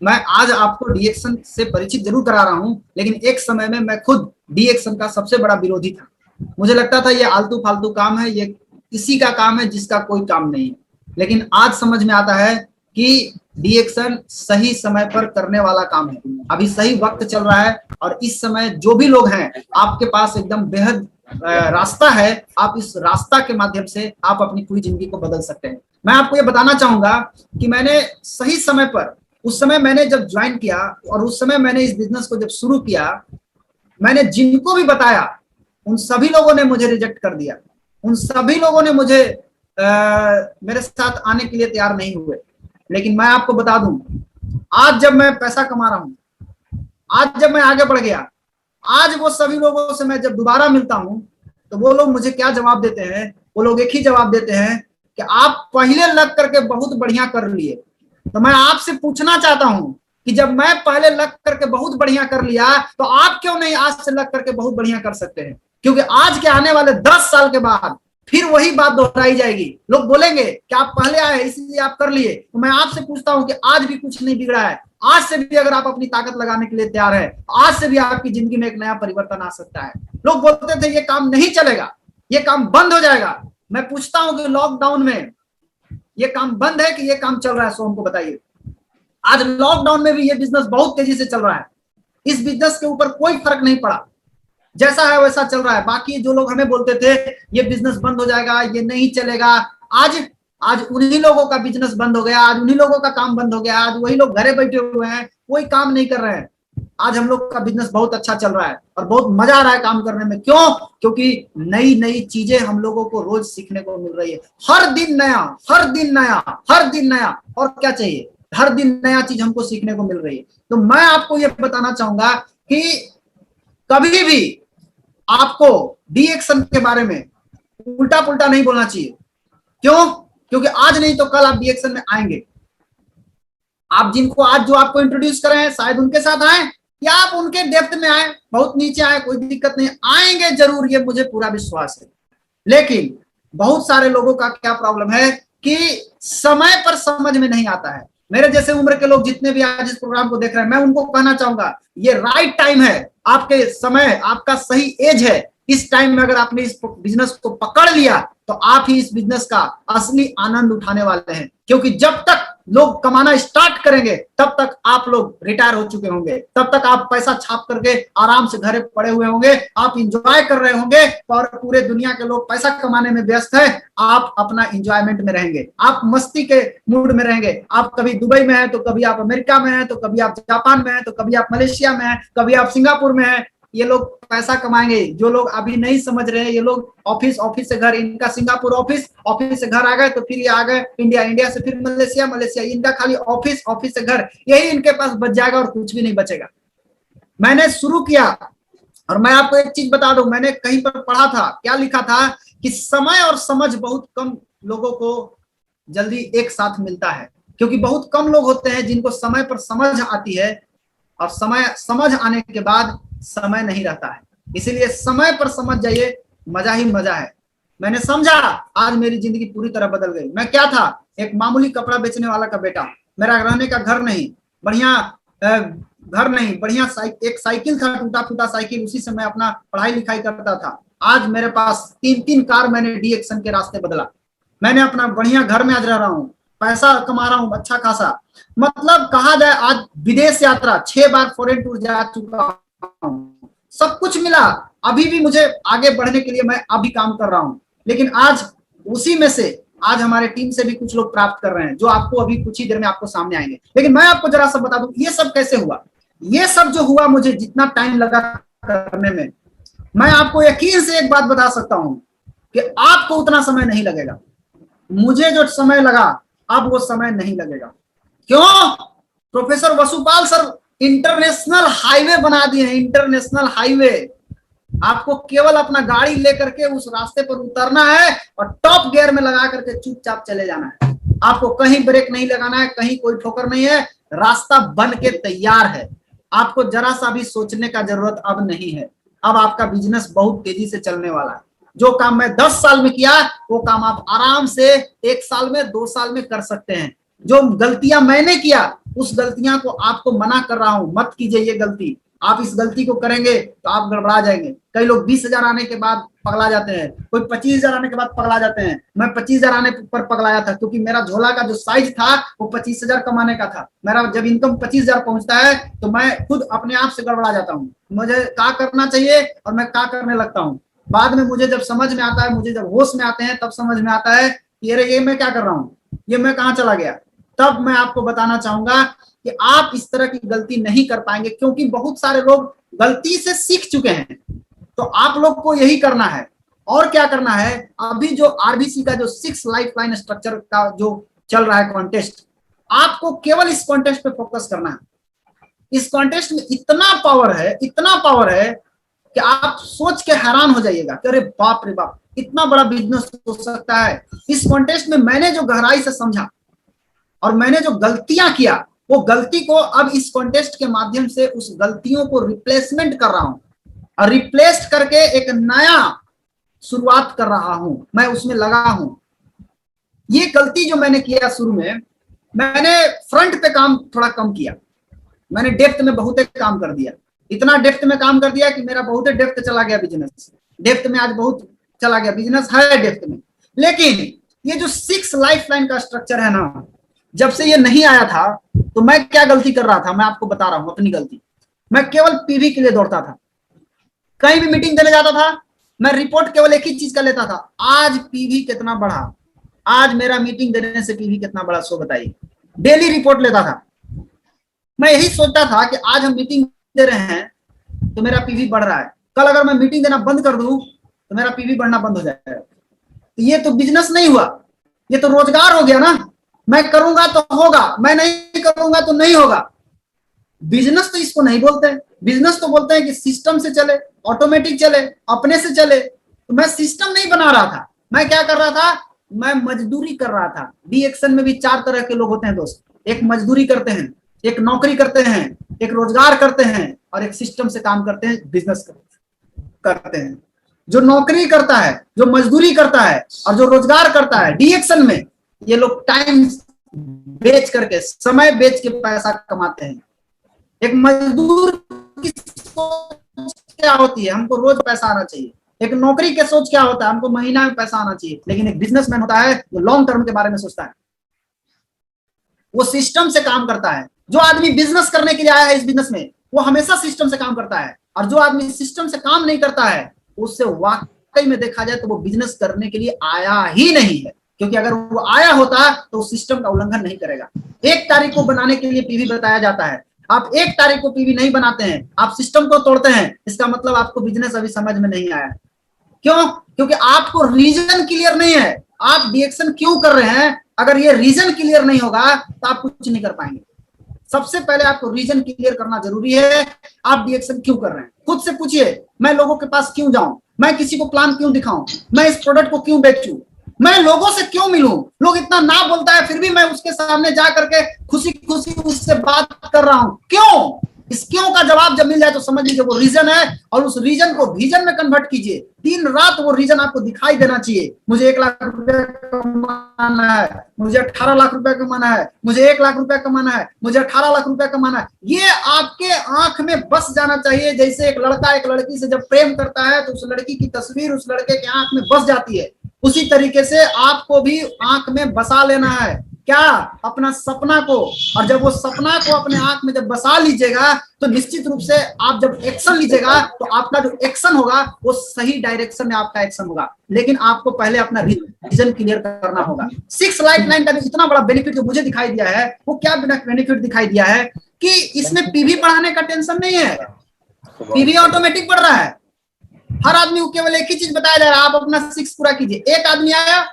मैं आज आपको डीएक्शन से परिचित जरूर करा रहा हूं, लेकिन एक समय में मैं खुद डीएक्शन का सबसे बड़ा विरोधी था। मुझे लगता था ये आलतू फालतू काम है, ये किसी का काम है जिसका कोई काम नहीं है। लेकिन आज समझ में आता है कि डीएक्शन सही समय पर करने वाला काम है। अभी सही वक्त चल रहा है और इस समय जो भी लोग हैं, आपके पास एकदम बेहद रास्ता है। आप इस रास्ता के माध्यम से आप अपनी पूरी जिंदगी को बदल सकते हैं। मैं आपको ये बताना चाहूंगा कि मैंने सही समय पर, उस समय मैंने जब ज्वाइन किया और उस समय मैंने इस बिजनेस को जब शुरू किया, मैंने जिनको भी बताया उन सभी लोगों ने मुझे रिजेक्ट कर दिया। उन सभी लोगों ने मुझे मेरे साथ आने के लिए तैयार नहीं हुए। लेकिन मैं आपको बता दूं, आज जब मैं पैसा कमा रहा हूं, आज जब मैं आगे बढ़ गया, आज वो सभी लोगों से मैं जब दोबारा मिलता हूं तो वो लोग मुझे क्या जवाब देते हैं? वो लोग एक ही जवाब देते हैं कि आप पहले लग करके बहुत बढ़िया कर लिए। तो मैं आपसे पूछना चाहता हूं कि जब मैं पहले लग करके बहुत बढ़िया कर लिया तो आप क्यों नहीं आज से लग करके बहुत बढ़िया कर सकते हैं? क्योंकि आज के आने वाले 10 साल के बाद फिर वही बात दोहराई जाएगी। लोग बोलेंगे कि आप पहले आए इसलिए आप कर लिए। तो मैं आपसे पूछता हूं कि आज भी कुछ नहीं बिगड़ा है। आज से भी अगर आप अपनी ताकत लगाने के लिए तैयार है, आज से भी आपकी जिंदगी में एक नया परिवर्तन आ सकता है। लोग बोलते थे ये काम नहीं चलेगा, ये काम बंद हो जाएगा। मैं पूछता हूं कि लॉकडाउन में ये काम बंद है कि ये काम चल रहा है? सो हमको बताइए। आज लॉकडाउन में भी ये बिजनेस बहुत तेजी से चल रहा है। इस बिजनेस के ऊपर कोई फर्क नहीं पड़ा, जैसा है वैसा चल रहा है। बाकी जो लोग हमें बोलते थे ये बिजनेस बंद हो जाएगा, ये नहीं चलेगा, आज आज उन्हीं लोगों का बिजनेस बंद हो गया, आज उन्हीं लोगों का काम बंद हो गया। आज वही लोग घरे बैठे हुए हैं, कोई काम नहीं कर रहे हैं। आज हम लोग का बिजनेस बहुत अच्छा चल रहा है और बहुत मजा आ रहा है काम करने में। क्यों? क्योंकि नई नई चीजें हम लोगों को रोज सीखने को मिल रही है। हर दिन नया, हर दिन नया, हर दिन नया। और क्या चाहिए? हर दिन नया चीज हमको सीखने को मिल रही है। तो मैं आपको ये बताना चाहूंगा कि कभी भी आपको डीएक्शन के बारे में उल्टा पुल्टा नहीं बोलना चाहिए। क्यों? क्योंकि आज नहीं तो कल आप डीएक्शन में आएंगे। आप जिनको आज जो आपको इंट्रोड्यूस कर रहे हैं शायद उनके साथ आए या आप उनके डेप्थ में आए, बहुत नीचे आए, कोई दिक्कत नहीं, आएंगे जरूर, ये मुझे पूरा विश्वास है। लेकिन बहुत सारे लोगों का क्या प्रॉब्लम है कि समय पर समझ में नहीं आता है। मेरे जैसे उम्र के लोग जितने भी आज इस प्रोग्राम को देख रहे हैं, मैं उनको कहना चाहूंगा ये राइट टाइम है, आपके समय, आपका सही एज है। इस टाइम में अगर आपने इस बिजनेस को पकड़ लिया तो आप ही इस बिजनेस का असली आनंद उठाने वाले हैं। क्योंकि जब तक लोग कमाना स्टार्ट करेंगे तब तक आप लोग रिटायर हो चुके होंगे, तब तक आप पैसा छाप करके आराम से घरे पड़े हुए होंगे, आप इंजॉय कर रहे होंगे। और पूरे दुनिया के लोग पैसा कमाने में व्यस्त है, आप अपना इंजॉयमेंट में रहेंगे, आप मस्ती के मूड में रहेंगे। आप कभी दुबई में हैं तो कभी आप अमेरिका में हैं, तो कभी आप जापान में हैं, तो कभी आप मलेशिया में हैं, कभी आप सिंगापुर में हैं। ये लोग पैसा कमाएंगे। जो लोग अभी नहीं समझ रहे हैं, ये लोग ऑफिस, ऑफिस से घर, इनका सिंगापुर ऑफिस, ऑफिस से घर आ गए तो फिर ये आ गए इंडिया, इंडिया से फिर मलेशिया, मलेशिया, इनका खाली ऑफिस, ऑफिस से घर, यही इनके पास बच जाएगा और कुछ भी नहीं बचेगा। मैंने शुरू किया और मैं आपको एक चीज बता दूं, मैंने कहीं पर पढ़ा था, क्या लिखा था कि समय और समझ बहुत कम लोगों को जल्दी एक साथ मिलता है। क्योंकि बहुत कम लोग होते हैं जिनको समय पर समझ आती है और समझ आने के बाद समय नहीं रहता है। इसीलिए समय पर समझ जाइए, मजा ही मजा है। मैंने समझा, आज मेरी जिंदगी पूरी तरह बदल गई। मैं क्या था? एक मामूली कपड़ा बेचने वाला का बेटा। मेरा रहने का घर नहीं, बढ़िया घर नहीं, बढ़िया एक साइकिल था, टूटा फूटा साइकिल, उसी से मैं अपना पढ़ाई लिखाई करता था। आज मेरे पास 3-3 कार मैंने डीएक्शन के रास्ते बदला। मैंने अपना बढ़िया घर में आज रह रहा हूँ, पैसा कमा रहा हूँ अच्छा खासा। मतलब कहा जाए आज विदेश यात्रा 6 बार फॉरेन टूर जा चुका हूँ, सब कुछ मिला। अभी भी मुझे आगे बढ़ने के लिए मैं अभी काम कर रहा हूँ। लेकिन आज उसी में से आज हमारे टीम से भी कुछ लोग प्राप्त कर रहे हैं जो आपको अभी कुछ ही देर में आपको सामने आएंगे। लेकिन मैं आपको जरा सा बता दूं ये सब कैसे हुआ। ये सब जो हुआ, मुझे जितना टाइम लगा करने में, मैं आपको यकीन से एक बात बता सकता हूं कि आपको उतना समय नहीं लगेगा। मुझे जो समय लगा अब वो समय नहीं लगेगा। क्यों? Professor Vasupal sir international highway बना दिए हैं, इंटरनेशनल हाईवे। आपको केवल अपना गाड़ी लेकर के उस रास्ते पर उतरना है और टॉप गियर में लगा करके चुपचाप चले जाना है। आपको कहीं ब्रेक नहीं लगाना है, कहीं कोई ठोकर नहीं है, रास्ता बन के तैयार है। आपको जरा सा भी सोचने का जरूरत अब नहीं है। अब आपका बिजनेस बहुत तेजी से चलने वाला है। जो काम मैं 10 साल में किया वो काम आप आराम से 1 साल में, 2 साल में कर सकते हैं। जो गलतियां मैंने किया उस गलतियां को आपको मना कर रहा हूं, मत कीजिए ये गलती। आप इस गलती को करेंगे तो आप गड़बड़ा जाएंगे। कई लोग 20,000 आने के बाद पगला जाते हैं, कोई 25,000 आने के बाद पगला जाते हैं। मैं 25,000 आने पर पगलाया था, क्योंकि मेरा झोला का जो साइज था वो 25,000 कमाने का था। मेरा जब इनकम 25,000 पहुंचता है तो मैं खुद अपने आप से गड़बड़ा जाता हूँ, मुझे क्या करना चाहिए और मैं क्या करने लगता हूँ। बाद में मुझे जब समझ में आता है, मुझे जब होश में आते हैं, तब समझ में आता है कि अरे ये मैं क्या कर रहा हूँ, ये मैं कहाँ चला गया। तब मैं आपको बताना चाहूंगा कि आप इस तरह की गलती नहीं कर पाएंगे, क्योंकि बहुत सारे लोग गलती से सीख चुके हैं। तो आप लोग को यही करना है। और क्या करना है, अभी जो आरबीसी का जो 6 लाइफलाइन स्ट्रक्चर का जो चल रहा है कॉन्टेस्ट, आपको केवल इस कॉन्टेस्ट पे फोकस करना है। इस कॉन्टेस्ट में इतना पावर है, इतना पावर है कि आप सोच के हैरान हो जाइएगा कि अरे बाप रे बाप, इतना बड़ा बिजनेस हो सकता है। इस कॉन्टेस्ट में मैंने जो गहराई से समझा और मैंने जो गलतियां किया, वो गलती को अब इस कॉन्टेस्ट के माध्यम से उस गलतियों को रिप्लेसमेंट कर रहा हूं और रिप्लेस करके एक नया शुरुआत कर रहा हूं, मैं उसमें लगा हूं। ये गलती जो मैंने किया शुरू में, मैंने फ्रंट पे काम थोड़ा कम किया, मैंने डेप्थ में बहुत काम कर दिया। इतना डेप्थ में काम कर दिया कि मेरा बहुत डेप्थ चला गया बिजनेस, डेप्थ में आज बहुत चला गया, बिजनेस है डेप्थ में। लेकिन ये जो 6 लाइफलाइन का स्ट्रक्चर है ना, जब से ये नहीं आया था तो मैं क्या गलती कर रहा था, मैं आपको बता रहा हूं अपनी गलती। मैं केवल पीवी के लिए दौड़ता था, कहीं भी मीटिंग देने जाता था, मैं रिपोर्ट केवल एक ही चीज का लेता था, आज पीवी कितना बढ़ा, आज मेरा मीटिंग देने से पीवी कितना बड़ा, सो बताइए। डेली रिपोर्ट लेता था, मैं यही सोचता था कि आज हम मीटिंग दे रहे हैं तो मेरा पीवी बढ़ रहा है, कल अगर मैं मीटिंग देना बंद कर दूं तो मेरा पीवी बढ़ना बंद हो जाएगा। तो ये तो बिजनेस नहीं हुआ, ये तो रोजगार हो गया ना। मैं करूंगा तो होगा, मैं नहीं करूंगा तो नहीं होगा। बिजनेस तो इसको नहीं बोलते हैं, बिजनेस तो बोलते हैं कि सिस्टम से चले, ऑटोमेटिक चले, अपने से चले। तो मैं सिस्टम नहीं बना रहा था, मैं क्या कर रहा था, मैं मजदूरी कर रहा था। डी एक्शन में भी 4 तरह के लोग होते हैं दोस्त, एक मजदूरी करते हैं, एक नौकरी करते हैं, एक रोजगार करते हैं और एक सिस्टम से काम करते हैं, बिजनेस करते हैं। जो नौकरी करता है, जो मजदूरी करता है और जो रोजगार करता है डी एक्शन में, ये लोग टाइम बेच करके, समय बेच के पैसा कमाते हैं। एक मजदूर की सोच क्या होती है, हमको रोज पैसा आना चाहिए। एक नौकरी के सोच क्या होता है, हमको महीना में पैसा आना चाहिए। लेकिन एक बिजनेसमैन होता है जो लॉन्ग टर्म के बारे में सोचता है, वो सिस्टम से काम करता है। जो आदमी बिजनेस करने के लिए आया है इस बिजनेस में, वो हमेशा सिस्टम से काम करता है। और जो आदमी सिस्टम से काम नहीं करता है, उससे वाकई में देखा जाए तो वो बिजनेस करने के लिए आया ही नहीं है। क्योंकि अगर वो आया होता तो सिस्टम का उल्लंघन नहीं करेगा। 1 तारीख को बनाने के लिए पीवी बताया जाता है, आप 1 तारीख को पीवी नहीं बनाते हैं, आप सिस्टम को तोड़ते हैं, इसका मतलब आपको बिजनेस अभी समझ में नहीं आया। क्यों? क्योंकि आपको रीजन क्लियर नहीं है, आप डिएक्शन क्यों कर रहे हैं। अगर ये रीजन क्लियर नहीं होगा तो आप कुछ नहीं कर पाएंगे। सबसे पहले आपको रीजन क्लियर करना जरूरी है। आप डिएक्शन क्यों कर रहे हैं, खुद से पूछिए। मैं लोगों के पास क्यों जाऊं, मैं किसी को प्लान क्यों दिखाऊं, मैं इस प्रोडक्ट को क्यों बेचूं, मैं लोगों से क्यों मिलूं। लोग इतना ना बोलता है फिर भी मैं उसके सामने जा करके खुशी खुशी उससे बात कर रहा हूं, क्यों? इस क्यों का जवाब जब मिल जाए तो समझ लीजिए वो रीजन है। और उस रीजन को विजन में कन्वर्ट कीजिए। दिन रात वो रीजन आपको दिखाई देना चाहिए। मुझे 1 लाख रुपए कमाना है, मुझे 18 लाख रुपए कमाना है, मुझे 1 लाख रुपए कमाना है, मुझे 18 लाख रुपए कमाना है। ये आपके आंख में बस जाना चाहिए। जैसे एक लड़का एक लड़की से जब प्रेम करता है तो उस लड़की की तस्वीर उस लड़के के आंख में बस जाती है, उसी तरीके से आपको भी आंख में बसा लेना है। क्या? अपना सपना को। और जब वो सपना को अपने आंख में जब बसा लीजिएगा तो निश्चित रूप से आप जब एक्शन लीजिएगा तो आपका जो एक्शन होगा वो सही डायरेक्शन में आपका एक्शन होगा। लेकिन आपको पहले अपना विजन क्लियर करना होगा। 6 लाइफलाइन का जो इतना बड़ा बेनिफिट जो मुझे दिखाई दिया है, वो क्या बेनिफिट दिखाई दिया है कि इसमें पीवी बढ़ाने का टेंशन नहीं है, पीवी ऑटोमेटिक बढ़ रहा है। हर आदमी को केवल एक ही चीज बताया जा रहा है, आप अपना 6 पूरा कीजिए। एक आदमी आया,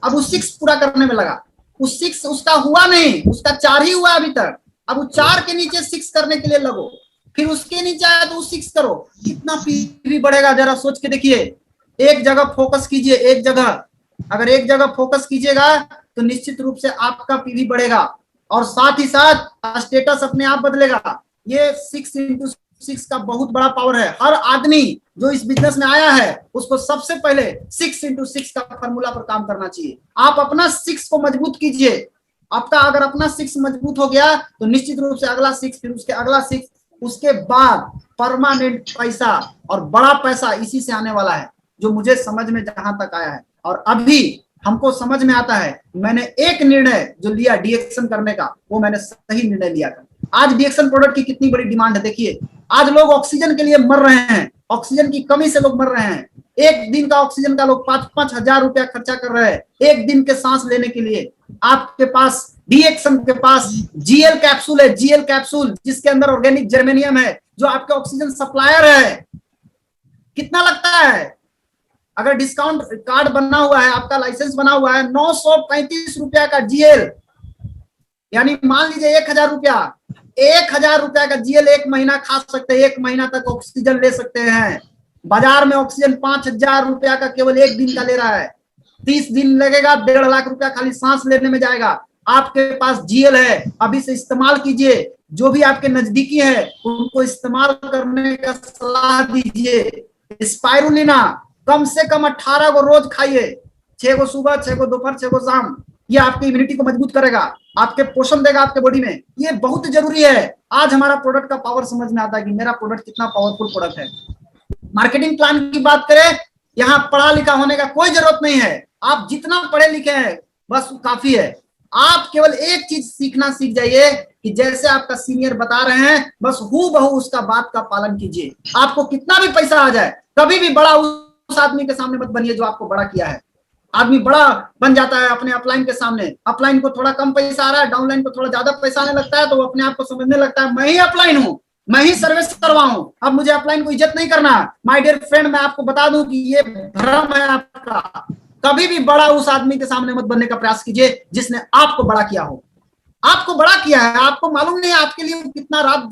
अब वो 6 पूरा करने में लगा, उस 6 उसका हुआ नहीं, उसका 4 ही हुआ अभी तक। अब वो 4 के नीचे 6 करने के लिए लगो, फिर उसके नीचे आया तो 6 करो। कितना पीवी बढ़ेगा जरा सोच के देखिए। एक जगह फोकस कीजिए, एक जगह। अगर एक जगह फोकस कीजिएगा तो निश्चित रूप से आपका पीवी बढ़ेगा और साथ ही साथ स्टेटस अपने आप बदलेगा। ये 6x6 का बहुत बड़ा पावर है। हर आदमी जो इस बिजनेस में आया है उसको सबसे पहले 6x6 का फॉर्मूला पर काम करना चाहिए। आप अपना 6 को मजबूत कीजिए। आपका अगर अपना 6 मजबूत हो गया तो निश्चित रूप से अगला 6, फिर उसके अगला 6, उसके बाद परमानेंट पैसा और बड़ा पैसा इसी से आने वाला है, जो मुझे समझ में जहां तक आया है। और अभी हमको समझ में आता है, मैंने एक निर्णय जो लिया डीएक्शन करने का, वो मैंने सही निर्णय लिया था। आज डीएक्शन प्रोडक्ट की कितनी बड़ी डिमांड है, देखिए आज लोग ऑक्सीजन के लिए मर रहे हैं, ऑक्सीजन की कमी से लोग मर रहे हैं। एक दिन का ऑक्सीजन का लोग 5-5 हजार रुपया खर्चा कर रहे हैं एक दिन के सांस लेने के लिए। आपके पास डीएक्शन के पास जीएल कैप्सूल है, जीएल कैप्सूल जिसके अंदर ऑर्गेनिक जर्मेनियम है, जो आपके ऑक्सीजन सप्लायर है। कितना लगता है? अगर डिस्काउंट कार्ड बना हुआ है, आपका लाइसेंस बना हुआ है, 935 रुपया का जीएल, यानी मान लीजिए 1000 रुपया, 1000 रुपया का जीएल एक महीना खा सकते हैं, एक महीना तक ऑक्सीजन ले सकते हैं। बाजार में ऑक्सीजन 5000 रुपया का केवल एक दिन का ले रहा है, 30 दिन लगेगा, 1.5 लाख रुपया खाली सांस लेने में जाएगा। आपके पास जीएल है, अभी से इस्तेमाल कीजिए। जो भी आपके नजदीकी है उनको इस्तेमाल करने का सलाह दीजिए। स्पाइरुलिना कम से कम 18 को रोज खाइए, 6 को सुबह, 6 को दोपहर, 6 को शाम। ये आपकी इम्यूनिटी को मजबूत करेगा, आपके पोषण देगा आपके बॉडी में, ये बहुत जरूरी है। आज हमारा प्रोडक्ट का पावर समझ में आता है कि मेरा प्रोडक्ट कितना पावरफुल प्रोडक्ट है। मार्केटिंग प्लान की बात करें, यहाँ पढ़ा लिखा होने का कोई जरूरत नहीं है। आप जितना पढ़े लिखे हैं बस काफी है। आप केवल एक चीज सीखना सीख जाइए कि जैसे आपका सीनियर बता रहे हैं, बस हूबहू उसका बात का पालन कीजिए। आपको कितना भी पैसा आ जाए, कभी भी बड़ा उस आदमी के सामने मत बनिए जो आपको बड़ा किया है। आदमी बड़ा बन जाता है अपने अपलाइन के सामने, अपलाइन को थोड़ा कम पैसा आ रहा है, डाउनलाइन को थोड़ा ज्यादा पैसा आने लगता है, तो वो अपने आप को समझने लगता है मैं ही अपलाइन हूं, मैं ही सर्विस करवाऊं, अब मुझे अपलाइन को इज्जत नहीं करना। माय डियर फ्रेंड, मैं आपको बता दूं कि ये भ्रम है आपका। कभी भी बड़ा उस आदमी के सामने मत बनने का प्रयास कीजिए जिसने आपको बड़ा किया हो। आपको बड़ा किया है, आपको मालूम नहीं है आपके लिए कितना रात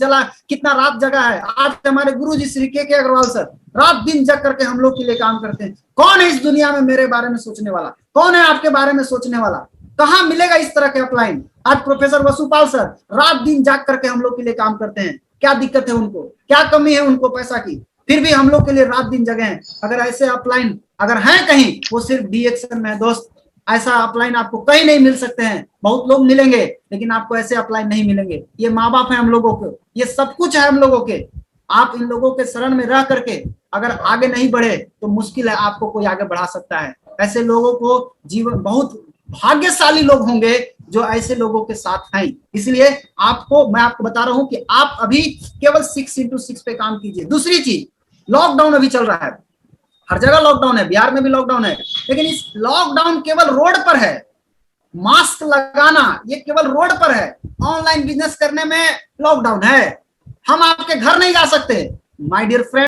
जगा है। आज हमारे गुरु जी श्री के अग्रवाल सर रात दिन जग करके हम लोग के लिए काम करते हैं। कौन है इस दुनिया में मेरे बारे में सोचने वाला? कौन है आपके बारे में सोचने वाला? कहाँ मिलेगा इस तरह के अपलाइन? आज प्रोफेसर वसुपाल सर रात दिन जाग करके हम लोग के लिए काम करते हैं। क्या दिक्कत है उनको? क्या कमी है उनको पैसा की? फिर भी हम लोग के लिए रात दिन जगे हैं। अगर ऐसे अपलाइन अगर हैं कहीं, वो सिर्फ डीएक्शन में है दोस्त। ऐसा अपलाइन आपको कहीं नहीं मिल सकते हैं। बहुत लोग मिलेंगे लेकिन आपको ऐसे अपलाइन नहीं मिलेंगे। ये माँ बाप है हम लोगों के, ये सब कुछ है हम लोगों के। आप इन लोगों के शरण में रह करके अगर आगे नहीं बढ़े तो मुश्किल है आपको कोई आगे बढ़ा सकता है। ऐसे लोगों को जीवन, बहुत भाग्यशाली लोग होंगे जो ऐसे लोगों के साथ हैं। इसलिए मैं आपको बता रहा हूं कि आप अभी केवल 6x6 पे काम कीजिए। दूसरी चीज, लॉकडाउन अभी चल रहा है, हर जगह लॉकडाउन है, बिहार में भी लॉकडाउन है, लेकिन इस लॉकडाउन केवल रोड पर है। मास्क लगाना ये केवल रोड पर है। ऑनलाइन बिजनेस करने में लॉकडाउन है। हम आपके घर नहीं जा सकते। My dear friend,